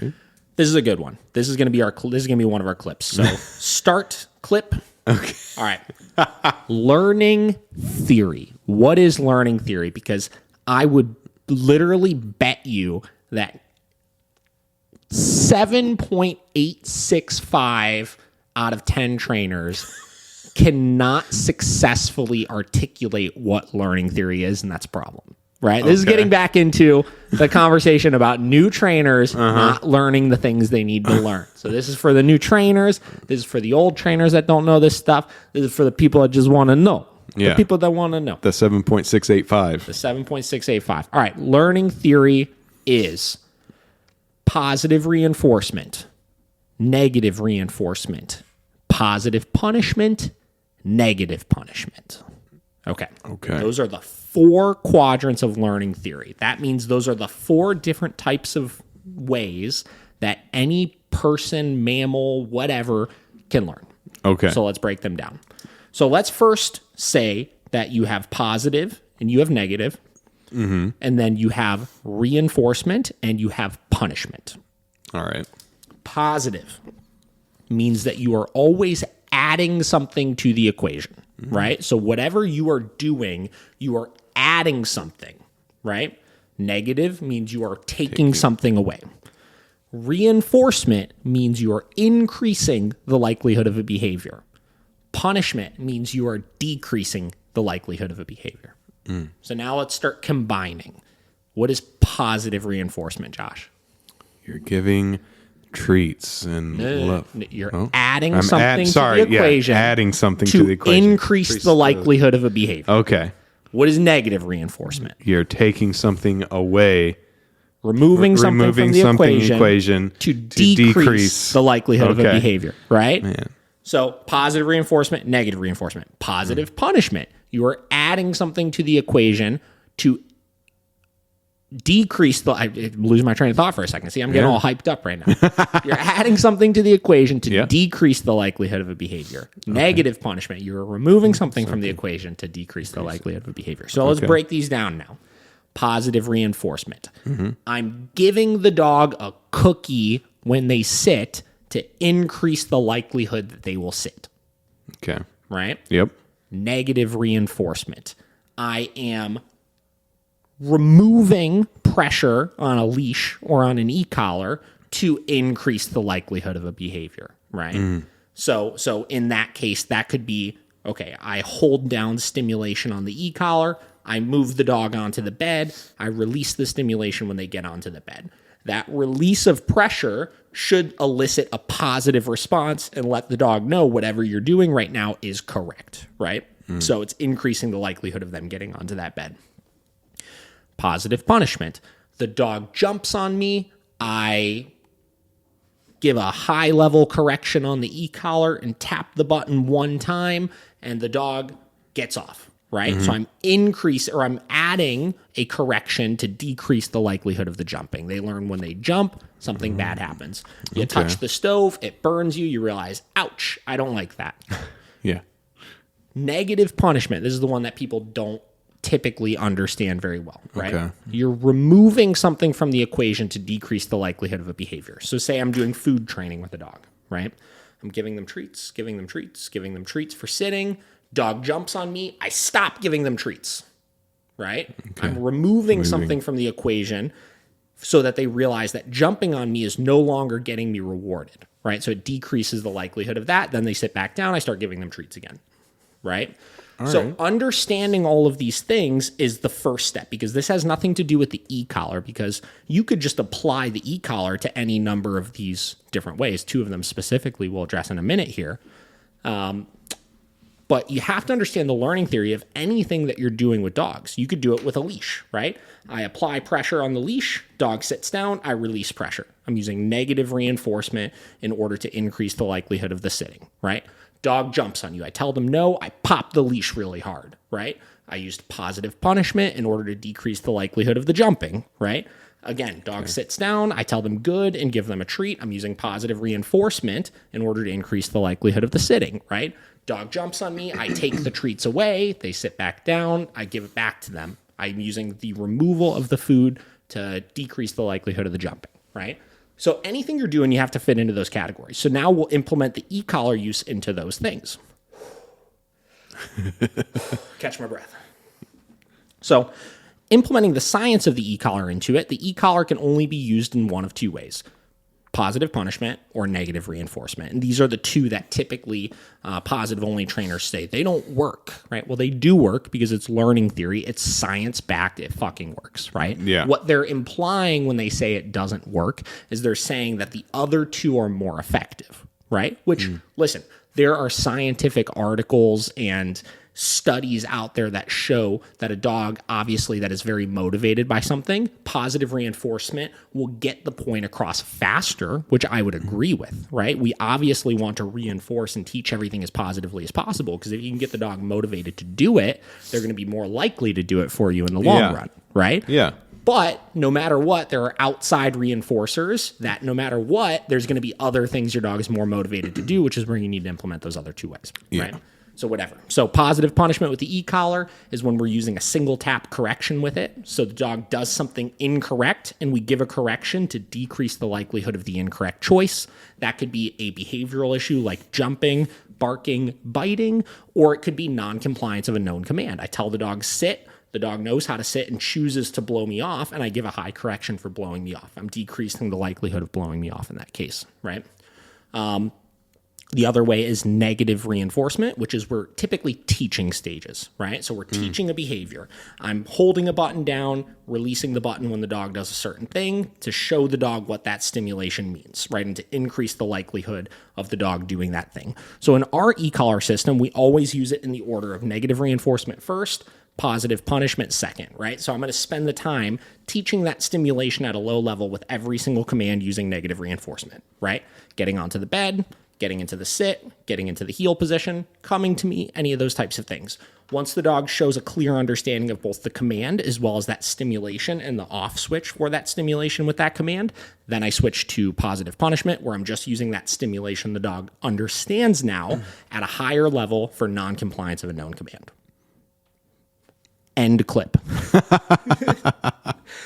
right. This is a good one. This is going to be one of our clips. So start clip. Okay. All right. Learning theory. What is learning theory? Because I would literally bet you that 7.865 out of 10 trainers cannot successfully articulate what learning theory is, and that's a problem. Right? This is getting back into the conversation about new trainers not learning the things they need to learn. So this is for the new trainers. This is for the old trainers that don't know this stuff. This is for the people that just want to know. Yeah. The people that want to know. The 7.685. The 7.685. All right. Learning theory is positive reinforcement, negative reinforcement, positive punishment, negative punishment. Okay. Those are the 4 quadrants of learning theory. That means those are the 4 different types of ways that any person, mammal, whatever, can learn. Okay. So let's break them down. So let's first say that you have positive and you have negative, and then you have reinforcement and you have punishment. All right. Positive means that you are always adding something to the equation, right? So whatever you are doing, you are adding something, right? Negative means you are taking something away. Reinforcement means you are increasing the likelihood of a behavior. Punishment means you are decreasing the likelihood of a behavior. So now let's start combining. What is positive reinforcement, Josh? You're giving treats and love. You're adding something to the equation. Adding something to the equation. Increase the likelihood of a behavior. Okay. What is negative reinforcement? You're taking something away. Removing something from the equation to decrease the likelihood of a behavior, right? Man. So positive reinforcement, negative reinforcement. Positive punishment. You are adding something to the equation to decrease the... I lose my train of thought for a second. See, I'm getting all hyped up right now. You're adding something to the equation to decrease the likelihood of a behavior. Negative punishment. You're removing something from the equation to decrease the likelihood of a behavior. So let's break these down now. Positive reinforcement. I'm giving the dog a cookie when they sit to increase the likelihood that they will sit. Okay. Right? Yep. Negative reinforcement. I am removing pressure on a leash or on an e-collar to increase the likelihood of a behavior, right? So in that case, that could be, okay, I hold down stimulation on the e-collar, I move the dog onto the bed, I release the stimulation when they get onto the bed. That release of pressure should elicit a positive response and let the dog know whatever you're doing right now is correct, right? So it's increasing the likelihood of them getting onto that bed. Positive punishment. The dog jumps on me. I give a high-level correction on the e-collar and tap the button one time, and the dog gets off, right? So I'm adding a correction to decrease the likelihood of the jumping. They learn when they jump, something bad happens. You touch the stove, it burns you, you realize, ouch, I don't like that. Yeah. Negative punishment. This is the one that people don't typically understand very well, right? Okay. You're removing something from the equation to decrease the likelihood of a behavior. So say I'm doing food training with a dog, right? I'm giving them treats for sitting. Dog jumps on me. I stop giving them treats, right? Okay. I'm removing something from the equation so that they realize that jumping on me is no longer getting me rewarded, right? So it decreases the likelihood of that. Then they sit back down. I start giving them treats again, right? So understanding all of these things is the first step, because this has nothing to do with the e-collar, because you could just apply the e-collar to any number of these different ways. 2 of them specifically we'll address in a minute here. But you have to understand the learning theory of anything that you're doing with dogs. You could do it with a leash, right? I apply pressure on the leash, dog sits down, I release pressure. I'm using negative reinforcement in order to increase the likelihood of the sitting, right? Dog jumps on you. I tell them no, I pop the leash really hard, right? I used positive punishment in order to decrease the likelihood of the jumping, right? Again, dog sits down, I tell them good and give them a treat. I'm using positive reinforcement in order to increase the likelihood of the sitting, right? Dog jumps on me, I take the treats away, they sit back down, I give it back to them. I'm using the removal of the food to decrease the likelihood of the jumping, right? So anything you're doing, you have to fit into those categories. So now we'll implement the e-collar use into those things. Catch my breath. So implementing the science of the e-collar into it, the e-collar can only be used in one of two ways: positive punishment or negative reinforcement. And these are the two that typically positive-only trainers say they don't work, right? Well, they do work because it's learning theory. It's science-backed. It fucking works, right? Yeah. What they're implying when they say it doesn't work is they're saying that the other two are more effective, right? Which, listen, there are scientific articles and studies out there that show that a dog, obviously, that is very motivated by something, positive reinforcement will get the point across faster, which I would agree with, right? We obviously want to reinforce and teach everything as positively as possible, because if you can get the dog motivated to do it, they're going to be more likely to do it for you in the long run, right? Yeah. But no matter what, there are outside reinforcers that no matter what, there's going to be other things your dog is more motivated to do, which is where you need to implement those other two ways, right? So whatever. So positive punishment with the e-collar is when we're using a single tap correction with it. So the dog does something incorrect and we give a correction to decrease the likelihood of the incorrect choice. That could be a behavioral issue like jumping, barking, biting, or it could be non-compliance of a known command. I tell the dog sit, the dog knows how to sit and chooses to blow me off, and I give a high correction for blowing me off. I'm decreasing the likelihood of blowing me off in that case, right? The other way is negative reinforcement, which is we're typically teaching stages, right? So we're teaching a behavior. I'm holding a button down, releasing the button when the dog does a certain thing to show the dog what that stimulation means, right? And to increase the likelihood of the dog doing that thing. So in our e-collar system, we always use it in the order of negative reinforcement first, positive punishment second, right? So I'm going to spend the time teaching that stimulation at a low level with every single command using negative reinforcement, right? Getting onto the bed, getting into the sit, getting into the heel position, coming to me, any of those types of things. Once the dog shows a clear understanding of both the command as well as that stimulation and the off switch for that stimulation with that command, then I switch to positive punishment, where I'm just using that stimulation the dog understands now at a higher level for non-compliance of a known command. End clip.